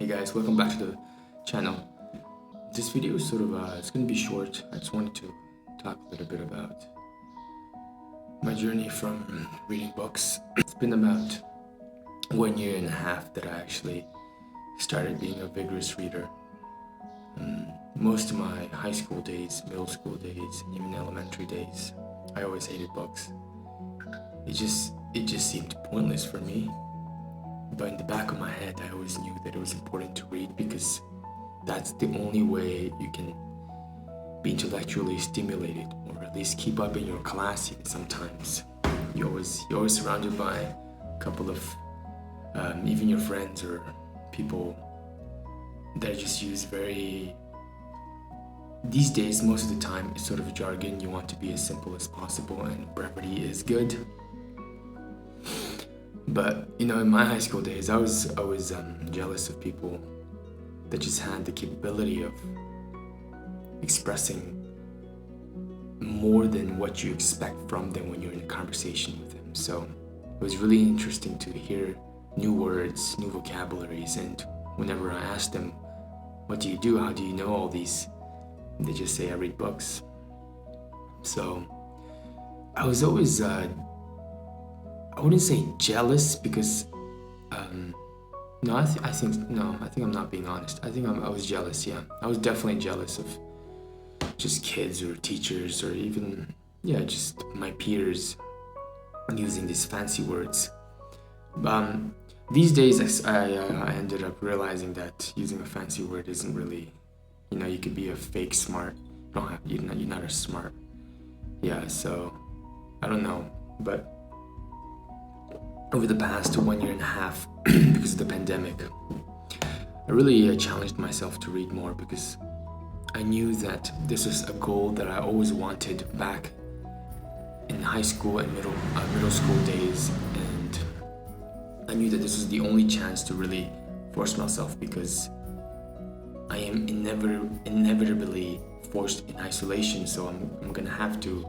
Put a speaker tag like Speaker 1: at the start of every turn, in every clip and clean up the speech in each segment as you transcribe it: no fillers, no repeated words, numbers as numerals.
Speaker 1: Hey guys, welcome back to the channel. This video is it's going to be short. I just wanted to talk a little bit about my journey from reading books. It's been about 1.5 years that I actually started being a vigorous reader. Most of my high school days, middle school days, and even elementary days, I always hated books. It just seemed pointless for me. But in the back of my head, I always knew that it was important to read because that's the only way you can be intellectually stimulated, or at least keep up in your class. Even sometimes you're always surrounded by a couple of even your friends or people that just use these days, most of the time, it's sort of jargon. You want to be as simple as possible, and brevity is good. But in my high school days, I was jealous of people that just had the capability of expressing more than what you expect from them when you're in a conversation with them. So it was really interesting to hear new words, new vocabularies, and whenever I asked them, "What do you do? How do you know all these?" they just say, "I read books." So I was always I wouldn't say jealous because I think I'm not being honest. I think I was jealous. Yeah, I was definitely jealous of just kids or teachers or even just my peers using these fancy words. These days I ended up realizing that using a fancy word isn't really, you could be a fake smart. You're not as smart. Yeah, so I don't know, but over the past 1.5 years, because of the pandemic, I really challenged myself to read more because I knew that this was a goal that I always wanted back in high school and middle school days, and I knew that this was the only chance to really force myself because I am inevitably forced in isolation, so I'm gonna have to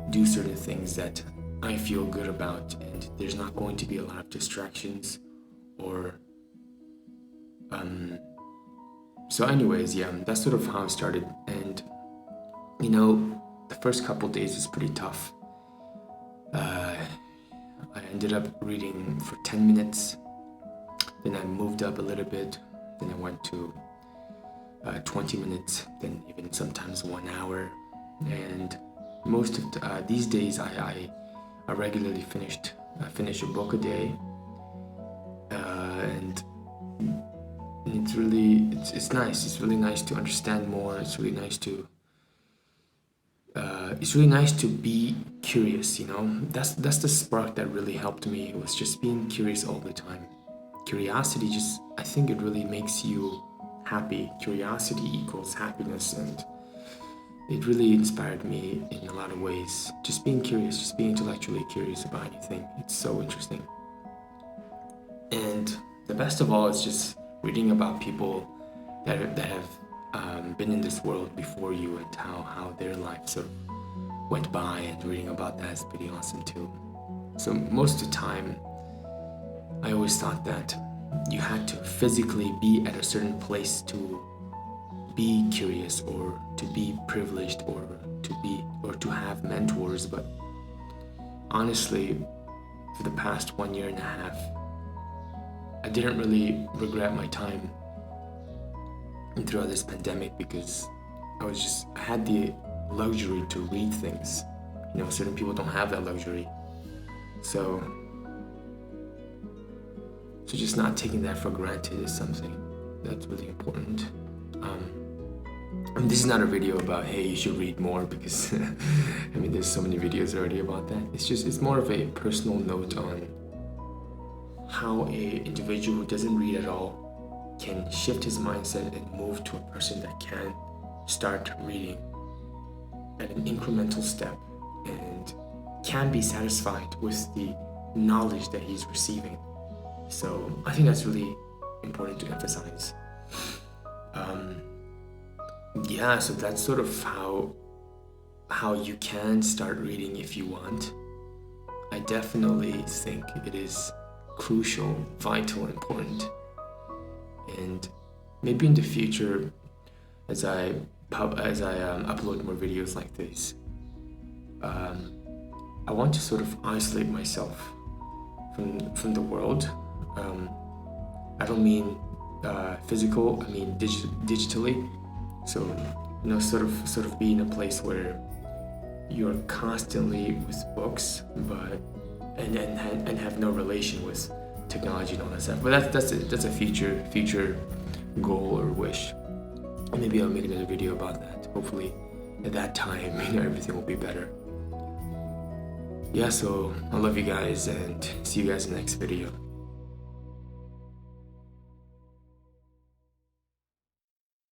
Speaker 1: do certain things that I feel good about, and there's not going to be a lot of distractions or so anyways, that's sort of how I started. And the first couple days was pretty tough. I ended up reading for 10 minutes, then I moved up a little bit, then I went to 20 minutes, then even sometimes 1 hour, and most of these days I regularly finish a book a day, and it's nice. It's really nice to understand more. It's really nice to be curious. That's the spark that really helped me. It was just being curious all the time. Curiosity, I think it really makes you happy. Curiosity equals happiness, and it really inspired me in a lot of ways. Just being curious, just being intellectually curious about anything. It's so interesting. And the best of all is just reading about people that have been in this world before you and how their life sort of went by, and reading about that is pretty awesome too. So most of the time, I always thought that you had to physically be at a certain place to be curious or to be privileged or to have mentors, but honestly, for the past 1.5 years, I didn't really regret my time throughout this pandemic because I had the luxury to read things. Certain people don't have that luxury, so just not taking that for granted is something that's really important. This is not a video about, hey, you should read more, because there's so many videos already about that. It's more of a personal note on how a individual who doesn't read at all can shift his mindset and move to a person that can start reading at an incremental step and can be satisfied with the knowledge that he's receiving. So I think that's really important to emphasize. So that's sort of how you can start reading if you want. I definitely think it is crucial, vital, important. And maybe in the future, as I upload more videos like this, I want to sort of isolate myself from the world. I don't mean physical. I mean digitally. So sort of be in a place where you're constantly with books, but and have no relation with technology and all that stuff. But that's a future goal or wish. And maybe I'll make another video about that. Hopefully, at that time, everything will be better. Yeah, so I love you guys and see you guys in the next video.